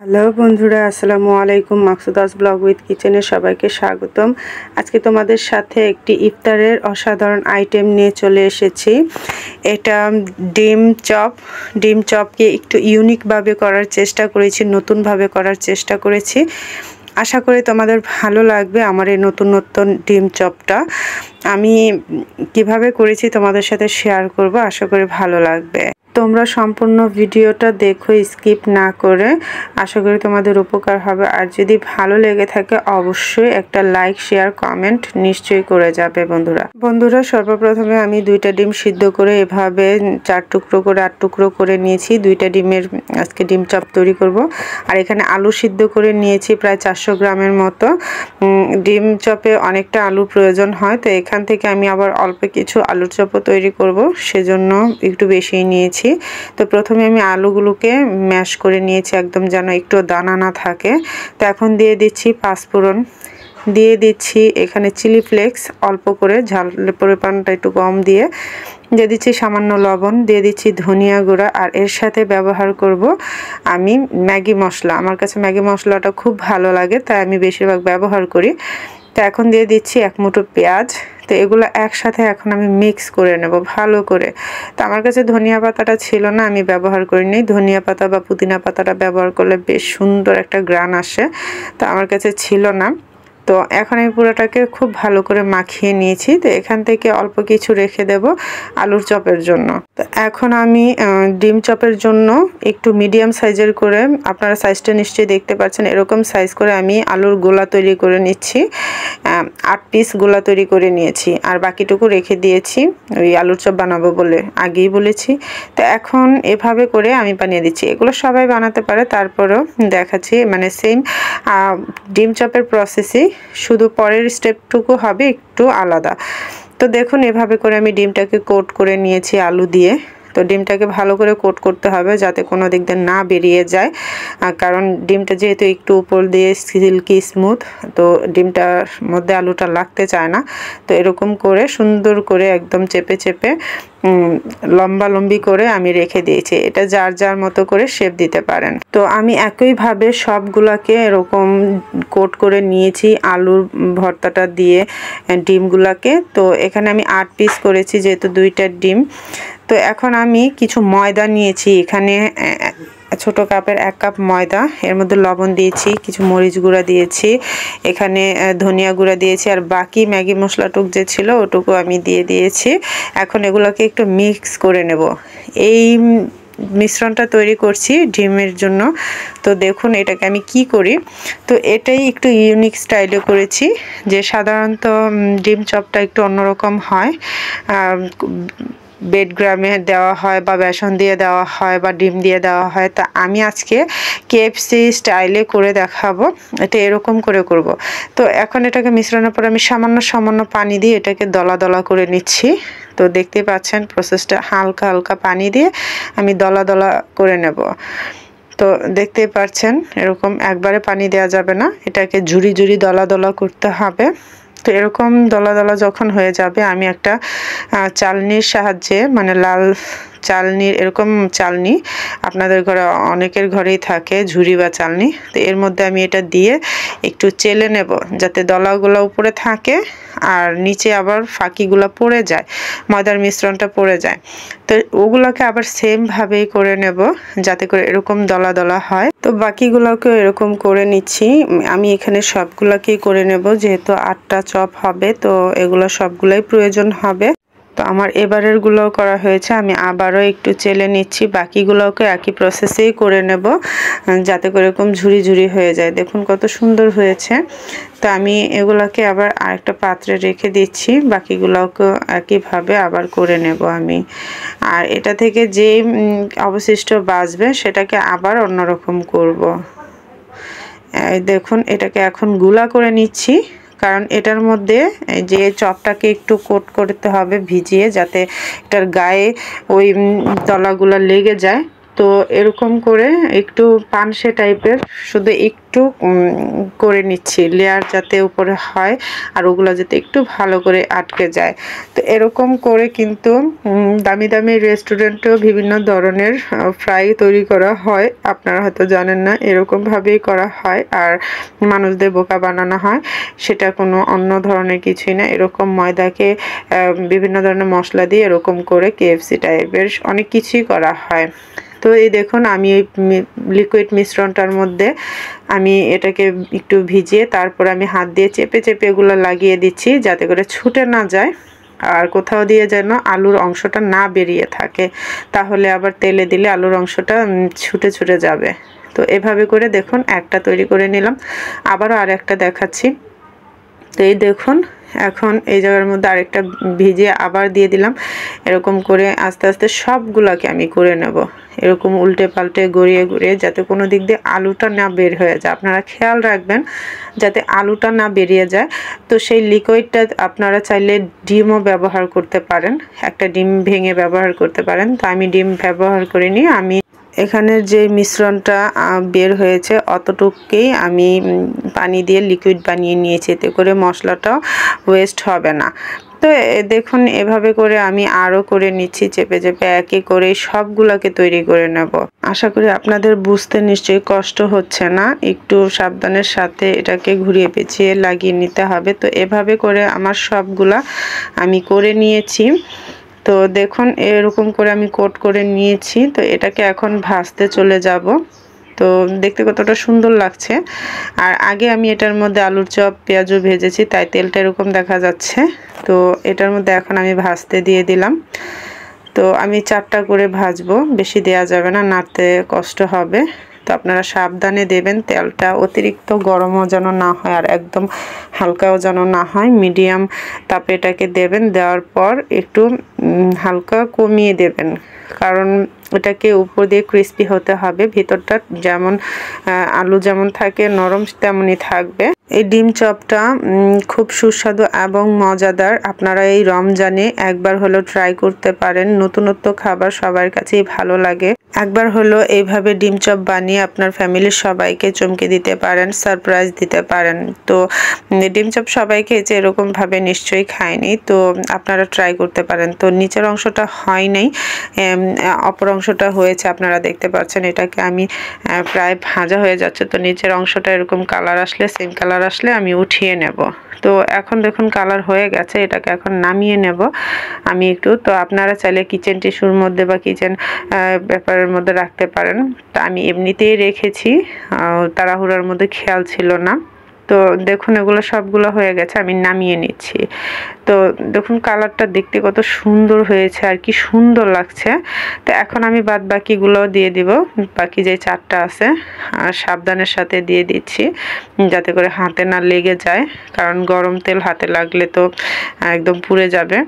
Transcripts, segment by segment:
Hello বন্ধুরা, আসসালামু আলাইকুম। মাকসুদাস ব্লগ উইথ কিচেনে সবাইকে স্বাগতম। আজকে তোমাদের সাথে একটি ইফতারের অসাধারণ আইটেম নিয়ে চলে এসেছি। এটা ডিম চপকে একটু ইউনিকভাবে করার চেষ্টা করেছি, নতুনভাবে করার চেষ্টা করেছি। আশা করি তোমাদের ভালো লাগবে আমার এই নতুন ডিম চপটা। আমি কিভাবে করেছি তোমাদের সাথে শেয়ার করব, আশা করি ভালো লাগবে। তোমরা সম্পূর্ণ ভিডিওটা দেখো স্কিপ না করে, আশা করি তোমাদের উপকার হবে। আর যদি ভালো লেগে থাকে অবশ্যই একটা লাইক শেয়ার কমেন্ট নিশ্চয়ই করে যাবে বন্ধুরা সর্বপ্রথমে আমি 2টা ডিম সিদ্ধ করে এভাবে 4 টুকরো করে 8 টুকরো করে নিয়েছি। 2টা ডিমের আজকে ডিম চপ তৈরি করব। আর এখানে আলু সিদ্ধ করে নিয়েছি প্রায় 400 গ্রামের মতো। ডিম চপে অনেকটা আলুর প্রয়োজন হয়, তো এখান থেকে আমি আবার অল্প কিছু আলুর চপও তৈরি করব, সেজন্য একটু বেশি নিয়েছি। তো প্রথমে আমি আলুগুলোকে ম্যাশ করে নিয়েছি একদম যেন একটু দানা না থাকে। তো এখন দিয়ে দিচ্ছি পাঁচফোড়ন, দিয়ে দিচ্ছি এখানে চিলি ফ্লেক্স অল্প করে, ঝালের পরিমাণটা একটু কম দিয়ে দিচ্ছি সামান্য লবণ, দিয়ে দিচ্ছি ধনিয়া গুঁড়া। আর এর সাথে ব্যবহার করব আমি ম্যাগি মশলা। আমার কাছে ম্যাগি মশলাটা খুব ভালো লাগে, তাই আমি বেশিরভাগ ব্যবহার করি। তো এখন দিয়ে দিচ্ছি 1 মুঠো পেঁয়াজ। তো এগুলো একসাথে এখন আমি মিক্স করে নেব ভালো করে। তো আমার কাছে ধনিয়া পাতাটা ছিল না, আমি ব্যবহার করিনি। ধনিয়া পাতা বা পুদিনা পাতাটা ব্যবহার করলে বেশ সুন্দর একটা ঘ্রাণ আসে, তো আমার কাছে ছিল না। তো এখন আমি পুরোটাকে খুব ভালো করে মাখিয়ে নিয়েছি। তো এখান থেকে অল্প কিছু রেখে দেব আলুর চপের জন্য। তো এখন আমি ডিম চপের জন্য একটু মিডিয়াম সাইজের করে, আপনারা সাইজটা নিশ্চয়ই দেখতে পাচ্ছেন, এরকম সাইজ করে আমি আলুর গোলা তৈরি করে নিচ্ছি। 8 পিস গোলা তৈরি করে নিয়েছি, আর বাকিটুকু রেখে দিয়েছি ওই আলুর চপ বানাবো বলে, আগেই বলেছি। তো এখন এভাবে করে আমি বানিয়ে দিচ্ছি। এগুলো সবাই বানাতে পারে, তারপরেও দেখাচ্ছি মানে সেম ডিম চপের প্রসেসই, শুধু পরের স্টেপটুকু হবে একটু আলাদা। তো দেখুন এভাবে করে আমি ডিমটাকে কোট করে নিয়েছি আলু দিয়ে। তো ডিমটাকে ভালো করে কোট করতে হবে যাতে কোনো দিক দিয়ে না বেরিয়ে যায়, কারণ ডিমটা যেহেতু একটু উপর দিয়ে সিল্কি স্মুথ, তো ডিমটার মধ্যে আলুটা লাগতে চায় না। তো এরকম করে সুন্দর করে একদম চেপে চেপে লম্বালম্বি করে আমি রেখে দিয়েছি। এটা যার যার মতো করে শেপ দিতে পারেন। তো আমি একইভাবে সবগুলাকে এরকম কোট করে নিয়েছি আলুর ভর্তাটা দিয়ে ডিমগুলাকে। তো এখানে আমি 8 পিস করেছি যেহেতু 2টা ডিম। তো এখন আমি কিছু ময়দা নিয়েছি, এখানে ছোট কাপের 1 কাপ ময়দা, এর মধ্যে লবণ দিয়েছি, কিছু মরিচ গুঁড়া দিয়েছি, এখানে ধনিয়া গুঁড়া দিয়েছি, আর বাকি ম্যাগি মশলাটুক যে ছিল ওটুকু আমি দিয়ে দিয়েছি। এখন এগুলোকে একটু মিক্স করে নেব। এই মিশ্রণটা তৈরি করছি ডিমের জন্য। তো দেখুন এটাকে আমি কি করি, তো এটাই একটু ইউনিক স্টাইলে করেছি, যে সাধারণত ডিম চপটা একটু অন্যরকম হয়। বেডগ্রামে দেওয়া হয় বা বেসন দিয়ে দেওয়া হয় বা ডিম দিয়ে দেওয়া হয়। তা আমি আজকে কেএফসি স্টাইলে করে দেখাবো, এটা এরকম করে করব। তো এখন এটাকে মিশ্রণের পর আমি সামান্য পানি দিয়ে এটাকে দলা দলা করে নিচ্ছি। তো দেখতে পাচ্ছেন প্রসেসটা, হালকা হালকা পানি দিয়ে আমি দলা দলা করে নেব। তো দেখতেই পাচ্ছেন এরকম একবারে পানি দেওয়া যাবে না, এটাকে ঝুরি ঝুরি দলা দলা করতে হবে। তো এরকম দলা দলা যখন হয়ে যাবে আমি একটা চালনির সাহায্যে, মানে লাল চালনির, এরকম চালনি আপনাদের ঘরে অনেকের ঘরেই থাকে, ঝুরি বা চালনি। তো এর মধ্যে আমি এটা দিয়ে একটু চেলে নেব যাতে দলাগুলো উপরে থাকে আর নিচে আবার ফাঁকিগুলো পড়ে যায়, ময়দার মিশ্রণটা পড়ে যায়। তো ওগুলোকে আবার সেম ভাবেই করে নেব যাতে করে এরকম দলা দলা হয়। তো বাকিগুলোকে এরকম করে নিচ্ছি। আমি এখানে সবগুলোকেই করে নেব, যেহেতু 8টা চপ হবে, তো এগুলো সবগুলোই প্রয়োজন হবে। তো আমার এবারের গুলোও করা হয়েছে, আমি আবারও একটু চেলে নিচ্ছি, বাকিগুলোকে একই প্রসেসেই করে নেব যাতে করে এরকম ঝুরি ঝুরি হয়ে যায়। দেখুন কত সুন্দর হয়েছে। তো আমি এগুলোকে আবার আরেকটা পাত্রে রেখে দিচ্ছি, বাকিগুলোকে একইভাবে আবার করে নেব আমি। আর এটা থেকে যে অবশিষ্ট বাঁচবে সেটাকে আবার অন্যরকম করব। দেখুন এটাকে এখন গুলা করে নিচ্ছি, কারণ এটার মধ্যে যে চপটাকে একটু কোট করতে হবে ভিজিয়ে, যাতে এটার গায়ে ওই দলাগুলো লেগে যায়। তো এরকম করে একটু পানসে টাইপের শুধু একটু করে নিচ্ছি, লেয়ার যাতে উপরে হয় আর ওগুলো যাতে একটু ভালো করে আটকে যায়। তো এরকম করে কিন্তু দামি দামি রেস্টুরেন্টেও বিভিন্ন ধরনের ফ্রাই তৈরি করা হয়, আপনারা হয়তো জানেন না, এরকমভাবেই করা হয় আর মানুষদের বোকা বানানো হয়। সেটা কোনো অন্য ধরনের কিছুই না, এরকম ময়দাকে বিভিন্ন ধরনের মশলা দিয়ে এরকম করে কেএফসি টাইপের অনেক কিছুই করা হয়। তো এই দেখুন আমি এই লিকুইড মিশ্রণটার মধ্যে আমি এটাকে একটু ভিজিয়ে তারপর আমি হাত দিয়ে চেপে চেপে এগুলো লাগিয়ে দিচ্ছি যাতে করে ছুটে না যায় আর কোথাও দিয়ে যেন আলুর অংশটা না বেরিয়ে থাকে, তাহলে আবার তেলে দিলে আলুর অংশটা ছুটে ছুটে যাবে। তো এভাবে করে দেখুন একটা তৈরি করে নিলাম, আবারও আর একটা দেখাচ্ছি। তো এই দেখুন এখন এই জায়গার মধ্যে আরেকটা ভিজিয়ে আবার দিয়ে দিলাম। এরকম করে আস্তে আস্তে সবগুলাকে আমি করে নেব, এরকম উল্টে পাল্টে গড়িয়ে গড়িয়ে যাতে কোনো দিক দিয়ে আলুটা না বের হয়ে যায়। আপনারা খেয়াল রাখবেন যাতে আলুটা না বেরিয়ে যায়। তো সেই লিকুইডটা আপনারা চাইলে ডিমও ব্যবহার করতে পারেন, একটা ডিম ভেঙে ব্যবহার করতে পারেন। তো আমি ডিম ব্যবহার করিনি, আমি এখানের যে মিশ্রণটা বের হয়েছে অতটুকুই আমি পানি দিয়ে লিকুইড বানিয়ে নিয়েছি, এতে করে মশলাটাও ওয়েস্ট হবে না। তো দেখুন এভাবে করে আমি আরও করে নিচ্ছি, চেপে চেপে একে করে সবগুলোকে তৈরি করে নেব। আশা করি আপনাদের বুঝতে নিশ্চয়ই কষ্ট হচ্ছে না, একটু সাবধানের সাথে এটাকে ঘুরিয়ে পেঁচিয়ে লাগিয়ে নিতে হবে। তো এভাবে করে আমার সবগুলা আমি করে নিয়েছি। তো দেখুন এরকম করে আমি কোট করে নিয়েছি। তো এটাকে এখন ভাজতে চলে যাব। তো দেখতে কতটা সুন্দর লাগছে। আর আগে আমি এটার মধ্যে আলুর চপ পেঁয়াজও ভেজেছি, তাই তেলটা এরকম দেখা যাচ্ছে। তো এটার মধ্যে এখন আমি ভাজতে দিয়ে দিলাম। তো আমি 4টা করে ভাজবো, বেশি দেয়া যাবে না, নাড়তে কষ্ট হবে। তো আপনারা সাবধানে দেবেন, তেলটা অতিরিক্ত গরমও যেন না হয় আর একদম হালকাও যেন না হয়, মিডিয়াম তাপে এটাকে দেবেন। দেওয়ার পর একটু হালকা কমিয়ে দেবেন, কারণ এটাকে উপর দিয়ে ক্রিস্পি হতে হবে, ভিতরটা যেমন আলু যেমন থাকে নরম তেমনই থাকবে। এই ডিম চপটা খুব সুস্বাদু এবং মজাদার। আপনারা এই রমজানে একবার হলো ট্রাই করতে পারেন, নতুনত্ব খাবার সবার কাছেই ভালো লাগে। একবার হলো এইভাবে ডিম চপ বানিয়ে আপনার ফ্যামিলির সবাইকে চমকে দিতে পারেন, সারপ্রাইজ দিতে পারেন। তো ডিম চপ সবাই খেয়েছে এরকমভাবে নিশ্চয়ই খায়নি, তো আপনারা ট্রাই করতে পারেন। তো নিচের অংশটা হয় নাই, অপর অংশটা হয়েছে, আপনারা দেখতে পাচ্ছেন। এটাকে আমি প্রায় ভাজা হয়ে যাচ্ছে, তো নিচের অংশটা এরকম কালার আসলে, সেম কালার আসলে আমি উঠিয়ে নেব। তো এখন দেখুন কালার হয়ে গেছে, এটাকে এখন নামিয়ে নেব আমি একটু। তো আপনারা চাইলে কিচেন টিস্যুর মধ্যে বা কিচেন পেপারের মধ্যে রাখতে পারেন। তা আমি এমনিতেই রেখেছি, তাড়াহুড়ার মধ্যে খেয়াল ছিল না। তো দেখুন এগুলো সবগুলো হয়ে গেছে, আমি নামিয়ে নিচ্ছি। তো দেখুন কালারটা দেখতে কত সুন্দর হয়েছে আর কি সুন্দর লাগছে। তো এখন আমি বাদ বাকিগুলো দিয়ে দিব, বাকি যে 4টা আছে সাবধানের সাথে দিয়ে দিচ্ছি যাতে করে হাতে না লেগে যায়, কারণ গরম তেল হাতে লাগলে তো একদম পুড়ে যাবে।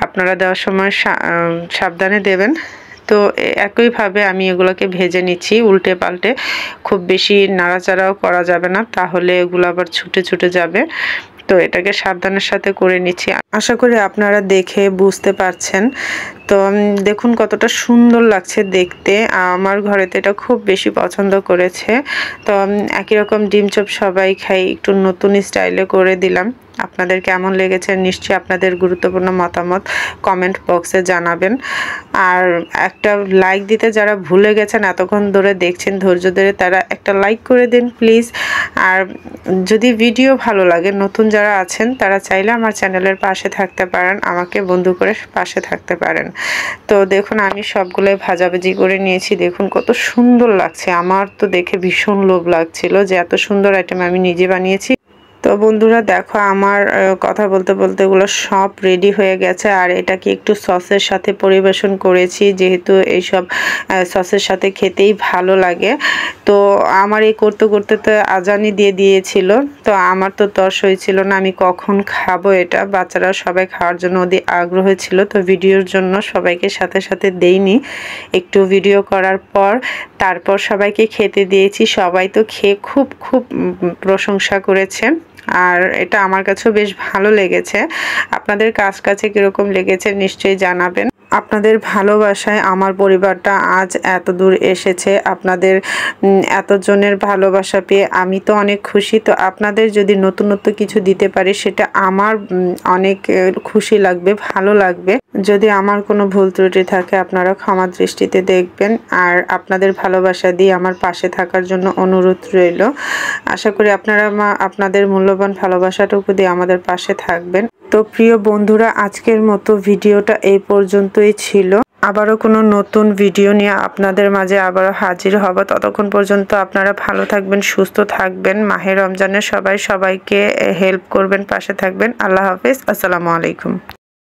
আপনারা দেওয়ার সময় সাবধানে দেবেন। তো একইভাবে আমি এগুলোকে ভেজে নিচ্ছি উল্টে পাল্টে, খুব বেশি নাড়াচাড়াও করা যাবে না, তাহলে এগুলো আবার ছুটে ছুটে যাবে। তো এটাকে সাবধানের সাথে করে নিচ্ছি, আশা করি আপনারা দেখে বুঝতে পারছেন। তো দেখুন কতটা সুন্দর লাগছে দেখতে, আমার ঘরেতে এটা খুব বেশি পছন্দ করেছে। তো একই রকম ডিম চপ সবাই খাই, একটু নতুন স্টাইলে করে দিলাম। আপনাদের কেমন লেগেছে নিশ্চয়ই আপনাদের গুরুত্বপূর্ণ মতামত কমেন্ট বক্সে জানাবেন। আর একটা লাইক দিতে যারা ভুলে গেছেন, এতক্ষণ ধরে দেখছেন ধৈর্য ধরে, তারা একটা লাইক করে দিন প্লিজ। আর যদি ভিডিও ভালো লাগে, নতুন যারা আছেন তারা চাইলে আমার চ্যানেলের পাশে থাকতে পারেন, আমাকে বন্ধু করে পাশে থাকতে পারেন। তো দেখুন আমি সবগুলোই ভাজাভাজি করে নিয়েছি, দেখুন কত সুন্দর লাগছে। আমার তো দেখে ভীষণ লোভ লাগছিল যে এত সুন্দর আইটেম আমি নিজে বানিয়েছি। তো বন্ধুরা দেখো আমার কথা বলতে বলতে এগুলো সব রেডি হয়ে গেছে, আর এটাকে একটু সসের সাথে পরিবেশন করেছি, যেহেতু এইসব সসের সাথে খেতেই ভালো লাগে। তো আমার এই করতে করতে তো আজানই দিয়ে দিয়েছিল, তো আমার তো তর হয়েছিল না আমি কখন খাবো এটা। বাচ্চারা সবাই খাওয়ার জন্য ওদের আগ্রহ ছিল, তো ভিডিওর জন্য সবাইকে সাথে সাথে দেইনি, একটু ভিডিও করার পর তারপর সবাইকে খেতে দিয়েছি। সবাই তো খেয়ে খুব খুব প্রশংসা করেছে, আর এটা আমার কাছেও বেশ ভালো লেগেছে। আপনাদের কাছে কিরকম লেগেছে নিশ্চয়ই জানাবেন। আপনাদের ভালোবাসায় আমার পরিবারটা আজ এত দূর এসেছে। আপনাদের এতজনের ভালোবাসা পেয়ে আমি তো অনেক খুশি। তো আপনাদের যদি নতুনত্ব কিছু দিতে পারি সেটা আমার অনেক খুশি লাগবে, ভালো লাগবে। যদি আমার কোনো ভুল ত্রুটি থাকে আপনারা ক্ষমা দৃষ্টিতে দেখবেন। আর আপনাদের ভালোবাসা দিয়ে আমার পাশে থাকার জন্য অনুরোধ রইল। আশা করি আপনারা আপনাদের মূল্যবান ভালোবাসাটুকু দিয়ে আমাদের পাশে থাকবেন। তো প্রিয় বন্ধুরা, আজকের মতো ভিডিওটা এই পর্যন্তই ছিল। আবারও কোনো নতুন ভিডিও নিয়ে আপনাদের মাঝে আবারও হাজির হব। ততক্ষণ পর্যন্ত আপনারা ভালো থাকবেন, সুস্থ থাকবেন। মাহে রমজানে সবাইকে হেল্প করবেন, পাশে থাকবেন। আল্লাহ হাফেজ, আসসালামু আলাইকুম।